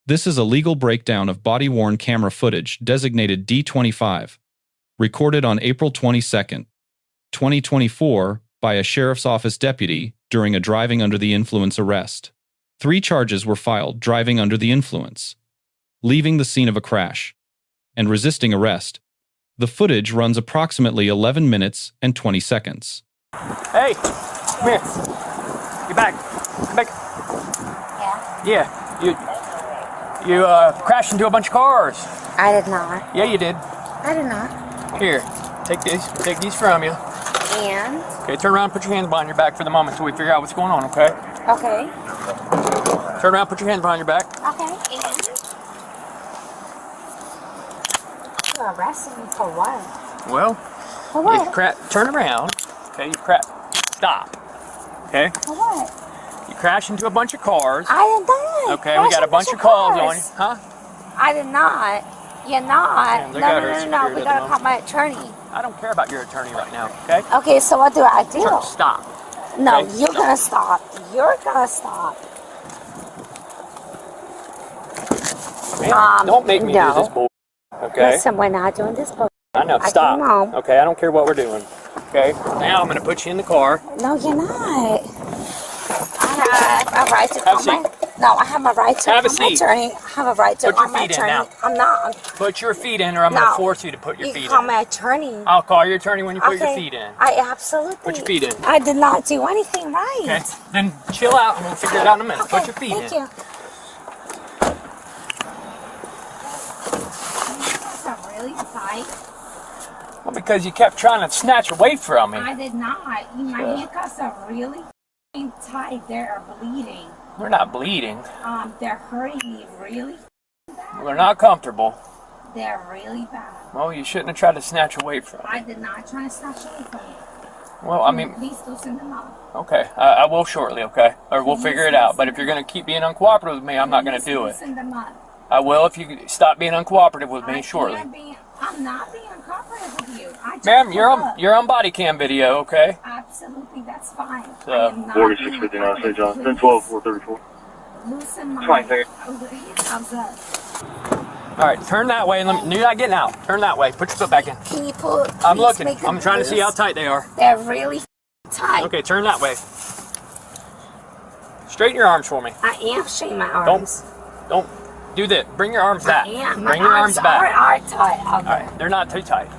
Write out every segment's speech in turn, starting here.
This is a legal breakdown of body-worn camera footage designated D25, recorded on April 22, 2024 by a sheriff's office deputy during a driving under the influence arrest. 3 charges were filed: driving under the influence, leaving the scene of a crash, and resisting arrest. The footage runs approximately 11 minutes and 20 seconds. Hey, come here. Get back. Come back. Yeah. You crashed into a bunch of cars. I did not. Yeah, you did. I did not. Here, take these. Take these from you. And? Okay, turn around and put your hands behind your back for the moment until we figure out what's going on, okay? Okay. Turn around, put your hands behind your back. Okay, and? You're arresting me for what? Well, for what? Turn around. Okay, stop. Okay? For what? You crashed into a bunch of cars. I did not. Okay, we got a bunch of calls on you. Huh? I did not. You're not. Man, No. We gotta call my attorney. I don't care about your attorney right now, okay? Okay, so what do I do? Stop. No, okay? You're gonna stop. You're gonna stop. Man, don't make me do this bull. Okay? Listen, we're not doing this bull. I know, stop. Okay, I don't care what we're doing. Okay? Now I'm gonna put you in the car. No, you're not. I have a right to call my... No, I have a right to call my attorney. I have a right to call my attorney. I'm not. Put your feet in or I'm going to force you to put your feet in. You call my attorney. I'll call your attorney when you put your feet in. I absolutely... Put your feet in. I did not do anything right. Okay, then chill out and we'll figure it out in a minute. Okay, put your feet in. Thank you. That's really tight. Well, because you kept trying to snatch away from me. I did not. My handcuffs are really tight. They're bleeding. They're not bleeding. They're hurting me really bad. Well, they're not comfortable. They're really bad. Well, you shouldn't have tried to snatch away from me. I did not try to snatch away from you. Well, I mean... Please loosen them up. Okay, I will shortly, okay? Or we'll figure it out. But if you're going to keep being uncooperative with me, I'm not going to do it. Loosen them up. I will if you stop being uncooperative with me shortly. I'm not being uncooperative with you. Ma'am, you're on Bodycam video, okay? Absolutely, that's fine. So, 4659, St. John, 1012, 434. Loosen my hands up. Alright, turn that way and you're not getting out. Turn that way. Put your foot back in. Can you pull? I'm looking. I'm trying to see how tight they are. They're really tight. Okay, turn that way. Straighten your arms for me. I am straightening my arms. Don't do that. Bring your arms back. I am. Bring your arms back. Are tight. Alright, they're not too tight.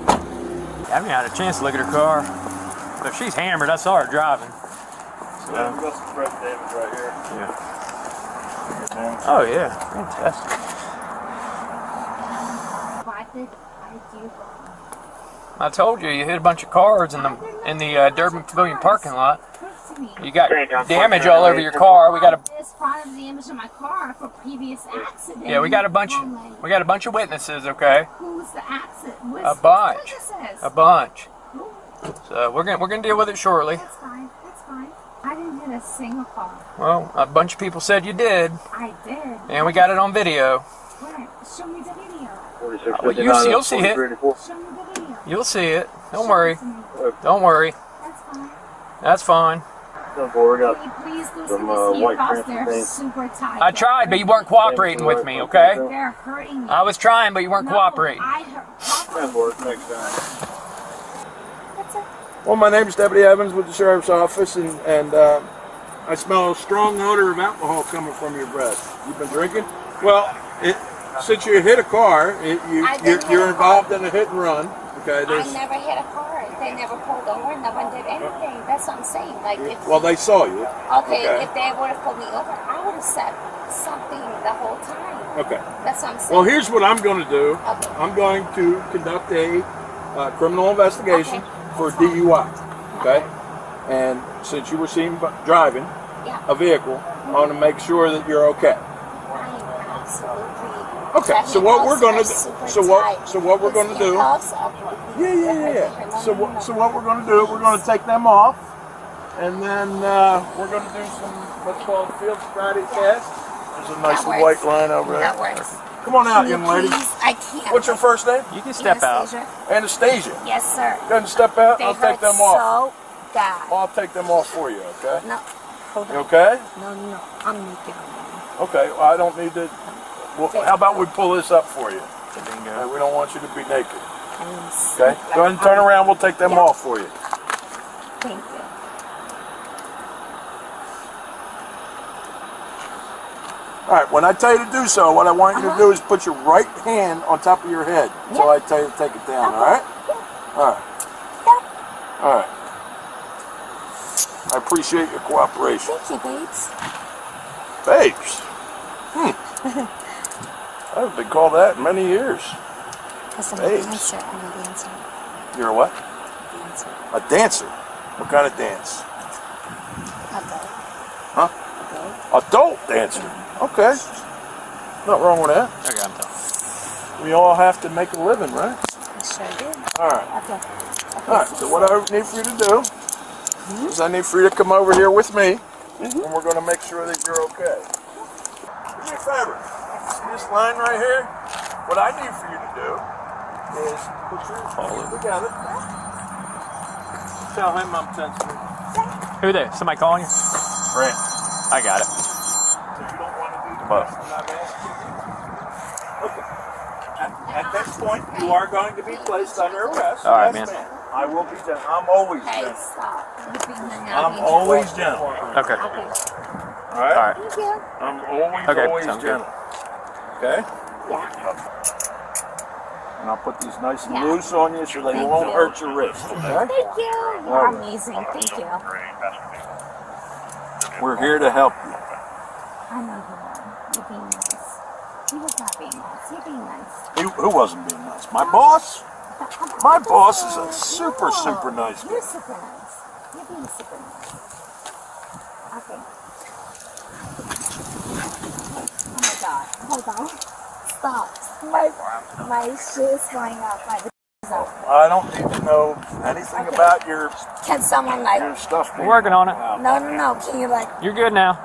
I haven't had a chance to look at her car. But if she's hammered, I saw her driving. So, Yeah, we've got some fresh damage right here. Yeah. Oh yeah, fantastic. What did I do wrong? I told you hit a bunch of cars in the Durban Pavilion parking lot. You got damage all over your car. We got a damage in my car for previous accident. Yeah, we got a bunch of witnesses, okay? Who's the accident? A bunch. A bunch. So we're gonna deal with it shortly. That's fine. That's fine. I didn't hit a single car. Well, a bunch of people said you did. I did. And we got it on video. Where? Show me the video. You'll see it. Show me the video. You'll see it. Don't worry. Don't worry. That's fine. That's fine. Please loosen these earbuds. They're super tight. I tried, but you weren't cooperating with me, okay? They're hurting me. I was trying, but you weren't cooperating. Well, my name is Deputy Evans with the Sheriff's Office, and I smell a strong odor of alcohol coming from your breath. You've been drinking? Well, since you hit a car, you're involved in a hit and run. Okay, I never hit a car. They never pulled over. No one did anything. That's what I'm saying. Like, well, they saw you. Okay, if they would have pulled me over, I would have said something the whole time. Okay. That's what I'm saying. Well, here's what I'm going to do. Okay. I'm going to conduct a criminal investigation for DUI. Okay? And since you were seen driving a vehicle, I want to make sure that you're okay. Absolutely. Okay, so what we're going to do? So what we're going to do? Yeah. So what we're going to do? We're going to take them off, and then we're going to do some what's called field sobriety test. There's a nice white line over there. That works. Come on out, young lady. I can't. What's your first name? You can step out. Anastasia. Yes, sir. Go ahead and step out. I'll take them off. So bad. I'll take them off for you. Okay. No. Hold on. You okay? No. I'm naked. Okay. Well, I don't need to Well, how about we pull this up for you? Bingo. We don't want you to be naked. Okay? Go ahead and turn around. We'll take them off for you. Thank you. All right, when I tell you to do so, what I want you to do is put your right hand on top of your head until I tell you to take it down, all right? All right. All right. I appreciate your cooperation. Thank you, babes. Babes? I haven't been called that in many years. Because I'm Babes. a dancer. I'm a dancer. You're a what? Dancer. A dancer? What kind of dance? Adult. Huh? Adult dancer. Okay. Nothing wrong with that. Okay, I'm done. We all have to make a living, right? I sure do. All right. Okay. All right. So what I need for you to do is I need for you to come over here with me, and we're going to make sure that you're okay. Do me a favor. See this line right here? What I need for you to do is put your hands together. Tell him I'm sensitive. Who there? Somebody calling you? Brent. I got it. So you don't want to do the question I've asked you? Okay. At that point, you are going to be placed under arrest. All right, Yes, man. ma'am. I will be gentle. I'm always Hey, gentle. stop. You're being I'm always gentle. Okay. Okay. All right? All right. Thank you. I'm always, Okay, always sounds good. gentle. Okay? Yeah. And I'll put these nice and Yeah. loose on you so they Thank won't you. hurt your wrist. Okay? Thank you. You're All right. amazing. Thank you. We're here to help you. I know you are. You're being nice. He was not being nice. You're being nice. Who wasn't being nice? My boss? My boss is a super, super nice You're guy. super nice. You're being super nice. Okay. Oh my God. Hold on. Stop. My shoe is flying off. My is up. I don't need to know anything about your Can someone like? stuff. We're working on it. No, no, no. Can you like? You're good now.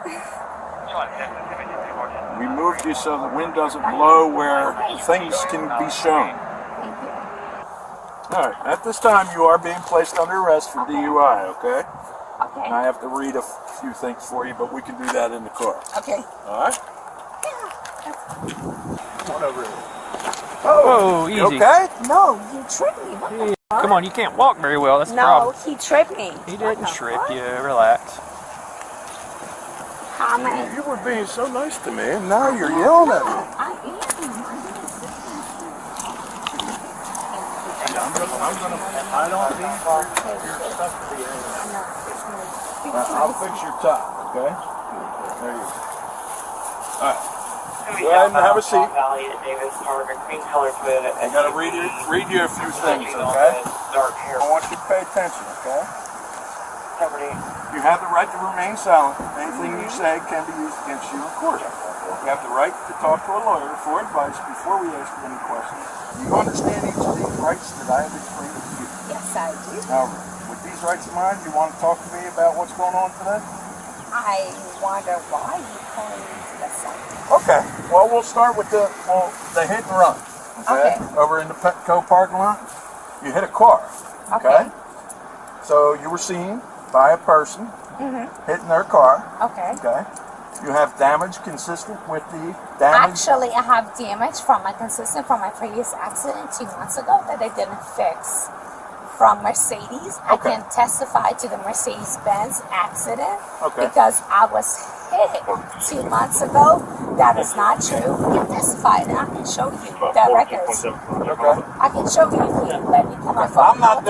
We moved you so the wind doesn't blow where things can be shown. Thank you. All right. At this time, you are being placed under arrest for DUI, okay? Okay. And I have to read a few things for you, but we can do that in the car. Okay. All right? Come on over here. Whoa, You easy. okay? No, you tripped me. What the Come on, you can't walk very well. That's the No, problem. he tripped me. He What didn't the trip fuck? you. Relax. How many? You were being so nice to me, and now you're yelling at me. I am. I don't need your stuff to be hanging out. I'll fix your top, okay? There you go. All right. Go ahead and have a seat. I gotta read you a few things, okay? I want you to pay attention, okay? You have the right to remain silent. Anything you say can be used against you in court. You have the right to talk to a lawyer for advice before we ask you any questions. You understand each of these rights that I have explained to you. Yes, I do. Now, with these rights in mind, you want to talk to me about what's going on today? I wonder why you calling me to the side. Okay. Well, we'll start with the hit and run. Okay. Over in the Petco parking lot, you hit a car. Okay. So you were seen by a person hitting their car. Okay. Okay. You have damage consistent with the damage. Actually, I have damage from my previous accident 2 months ago that I didn't fix from Mercedes. I can testify to the Mercedes-Benz accident because I was hit 2 months ago. That is not true. You can testify and I can show you the records. Okay. I can show you if you let me come my phone. I'm not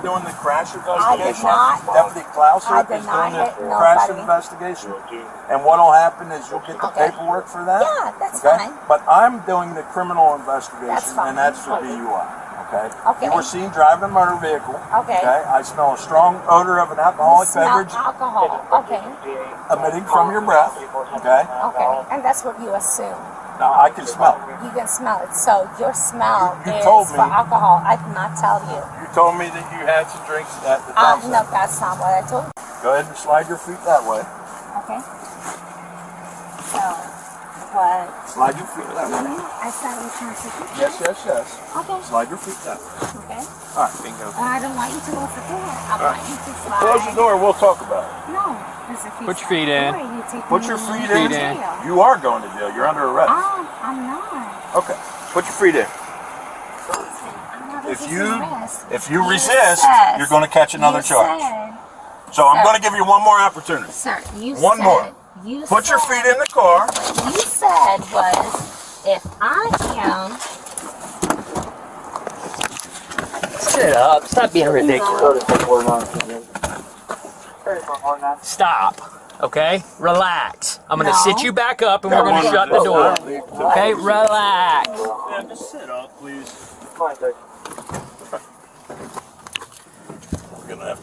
doing the crash investigation. not. Deputy Klauser I did is not doing the hit crash nobody. investigation. And what'll happen is you'll get the paperwork for that. Yeah, that's fine. But I'm doing the criminal investigation, That's fine. and that's for DUI. Okay. Okay. You were seen driving a motor vehicle. Okay. I smell a strong odor of an alcoholic Smell beverage alcohol. Okay. emitting from your breath. Okay. Okay. And that's what you assume. Now I can smell it. You can smell it. So your smell You is told me. for alcohol. I did not tell you. You told me that you had some drinks at the time. No, that's not what I told you. Go ahead and slide your feet that way. Okay. So, what? Slide your feet that way. I said we can't take it. Yes. Okay. Slide your feet that way. Okay. All right. Bingo. And I don't want you to open the door. I want you to slide. Close the door. We'll talk about it. No. Because if you Put your slide feet the in. door, you take Put me your to feet jail. in. You are going to jail. You're under arrest. I'm I'm not. Okay. Put your feet in. I'm not If resisting you arrest. if you resist, said- you're going to catch another you charge. said- So I'm Sir. going to give you one more opportunity. Sir, you One said, more. You Put your said- feet in the car. What you said was, if I am... Sit up. Stop being ridiculous. Stop. Okay? Relax. I'm going to No. sit you back up and we're going to shut the door. Okay? Relax. Yeah, just sit up, please. We're going to have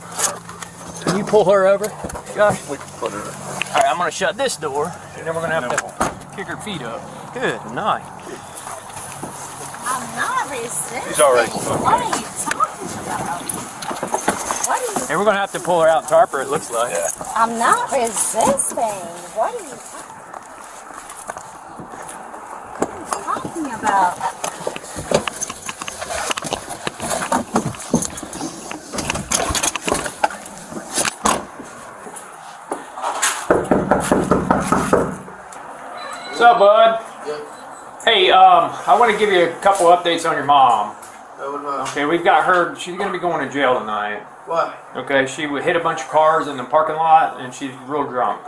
Can you pull her over, Josh? we can put her. All right, I'm going to shut this door and then we're going to have to kick her feet up. Good night. I'm not resisting. She's all right. What are you talking about? What are you... And we're going to have to pull her out and tarp her, it looks like. Yeah. I'm not resisting. What are you talking about? What's up, bud? Hey, I want to give you a couple updates on your mom. Okay, we've got her. She's going to be going to jail tonight. Why? Okay, she hit a bunch of cars in the parking lot, and she's real drunk.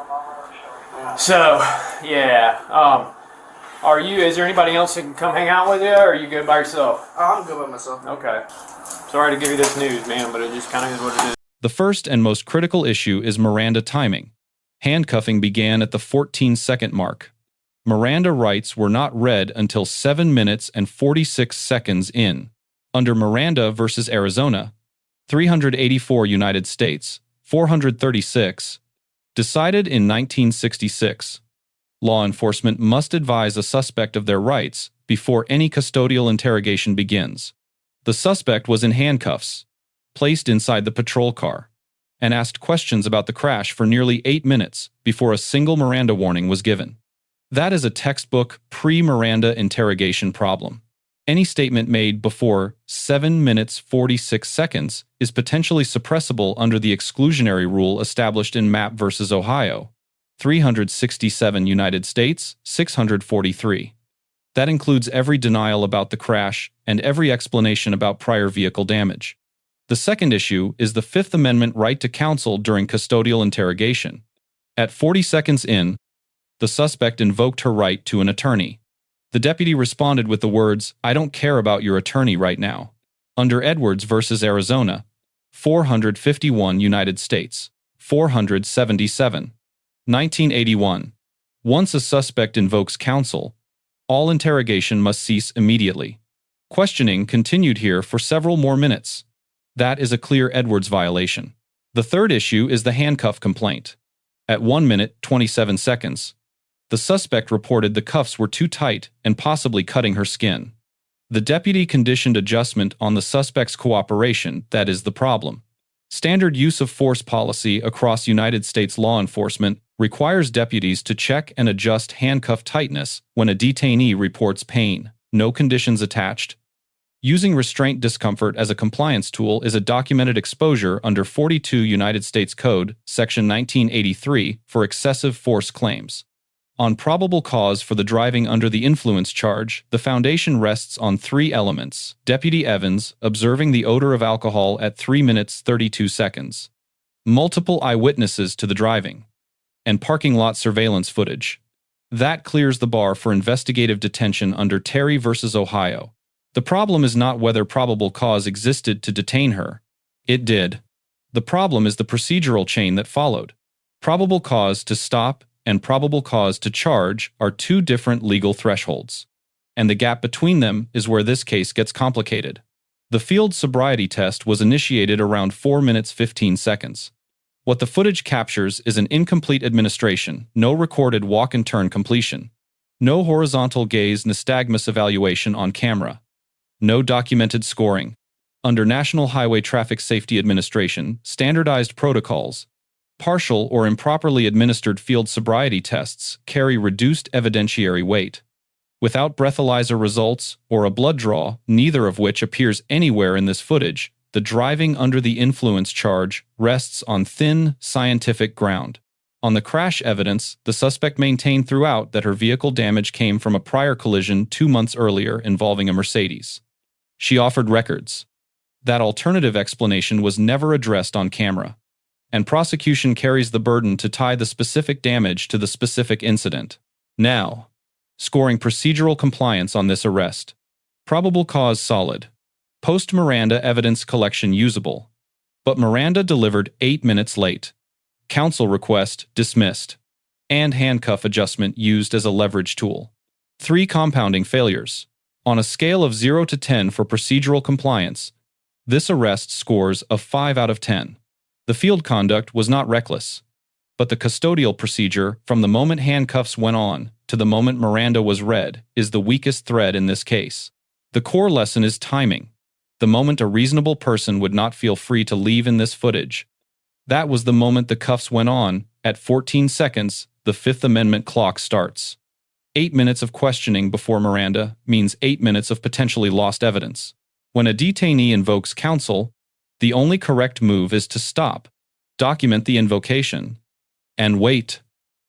So, yeah. Is there anybody else that can come hang out with you, or are you good by yourself? I'm good by myself. Okay. Sorry to give you this news, man, but it just kind of is what it is. The first and most critical issue is Miranda timing. Handcuffing began at the 14-second mark. Miranda rights were not read until 7 minutes and 46 seconds in. Under Miranda versus Arizona, 384 United States, 436, decided in 1966. Law enforcement must advise a suspect of their rights before any custodial interrogation begins. The suspect was in handcuffs, placed inside the patrol car, and asked questions about the crash for nearly 8 minutes before a single Miranda warning was given. That is a textbook pre-Miranda interrogation problem. Any statement made before 7 minutes 46 seconds is potentially suppressible under the exclusionary rule established in Mapp v. Ohio, 367 United States, 643. That includes every denial about the crash and every explanation about prior vehicle damage. The second issue is the Fifth Amendment right to counsel during custodial interrogation. At 40 seconds in, the suspect invoked her right to an attorney. The deputy responded with the words, "I don't care about your attorney right now." Under Edwards v. Arizona, 451 United States, 477. 1981. Once a suspect invokes counsel, all interrogation must cease immediately. Questioning continued here for several more minutes. That is a clear Edwards violation. The third issue is the handcuff complaint. At 1 minute, 27 seconds, the suspect reported the cuffs were too tight and possibly cutting her skin. The deputy conditioned adjustment on the suspect's cooperation. That is the problem. Standard use of force policy across United States law enforcement requires deputies to check and adjust handcuff tightness when a detainee reports pain. No conditions attached. Using restraint discomfort as a compliance tool is a documented exposure under 42 United States Code, Section 1983, for excessive force claims. On probable cause for the driving under the influence charge, the foundation rests on 3 elements. Deputy Evans observing the odor of alcohol at 3 minutes 32 seconds. Multiple eyewitnesses to the driving. And parking lot surveillance footage. That clears the bar for investigative detention under Terry v. Ohio. The problem is not whether probable cause existed to detain her. It did. The problem is the procedural chain that followed. Probable cause to stop and probable cause to charge are 2 different legal thresholds. And the gap between them is where this case gets complicated. The field sobriety test was initiated around 4 minutes 15 seconds. What the footage captures is an incomplete administration, no recorded walk-and-turn completion, no horizontal gaze nystagmus evaluation on camera, no documented scoring. Under National Highway Traffic Safety Administration, standardized protocols, partial or improperly administered field sobriety tests carry reduced evidentiary weight. Without breathalyzer results or a blood draw, neither of which appears anywhere in this footage, the driving under the influence charge rests on thin, scientific ground. On the crash evidence, the suspect maintained throughout that her vehicle damage came from a prior collision 2 months earlier involving a Mercedes. She offered records. That alternative explanation was never addressed on camera, and prosecution carries the burden to tie the specific damage to the specific incident. Now, scoring procedural compliance on this arrest. Probable cause solid. Post-Miranda evidence collection usable. But Miranda delivered 8 minutes late. Counsel request dismissed. And handcuff adjustment used as a leverage tool. 3 compounding failures. On a scale of 0 to 10 for procedural compliance, this arrest scores a 5 out of 10. The field conduct was not reckless, but the custodial procedure from the moment handcuffs went on to the moment Miranda was read is the weakest thread in this case. The core lesson is timing. The moment a reasonable person would not feel free to leave in this footage. That was the moment the cuffs went on. At 14 seconds, the Fifth Amendment clock starts. 8 minutes of questioning before Miranda means 8 minutes of potentially lost evidence. When a detainee invokes counsel, the only correct move is to stop, document the invocation, and wait.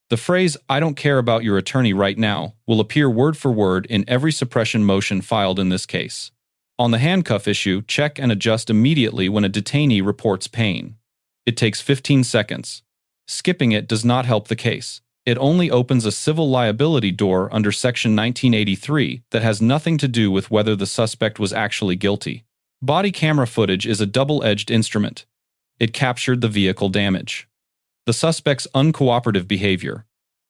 The phrase, "I don't care about your attorney right now," will appear word for word in every suppression motion filed in this case. On the handcuff issue, check and adjust immediately when a detainee reports pain. It takes 15 seconds. Skipping it does not help the case. It only opens a civil liability door under Section 1983 that has nothing to do with whether the suspect was actually guilty. Body camera footage is a double-edged instrument. It captured the vehicle damage, the suspect's uncooperative behavior,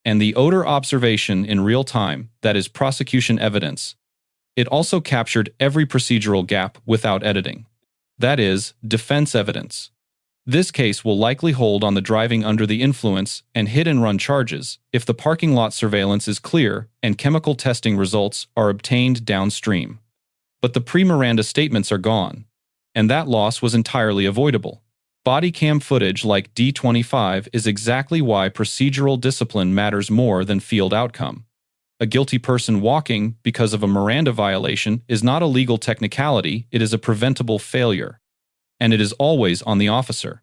and the odor observation in real time, that is prosecution evidence. It also captured every procedural gap without editing. That is, defense evidence. This case will likely hold on the driving under the influence and hit-and-run charges if the parking lot surveillance is clear and chemical testing results are obtained downstream. But the pre-Miranda statements are gone, and that loss was entirely avoidable. Bodycam footage like D25 is exactly why procedural discipline matters more than field outcome. A guilty person walking because of a Miranda violation is not a legal technicality, it is a preventable failure. And it is always on the officer.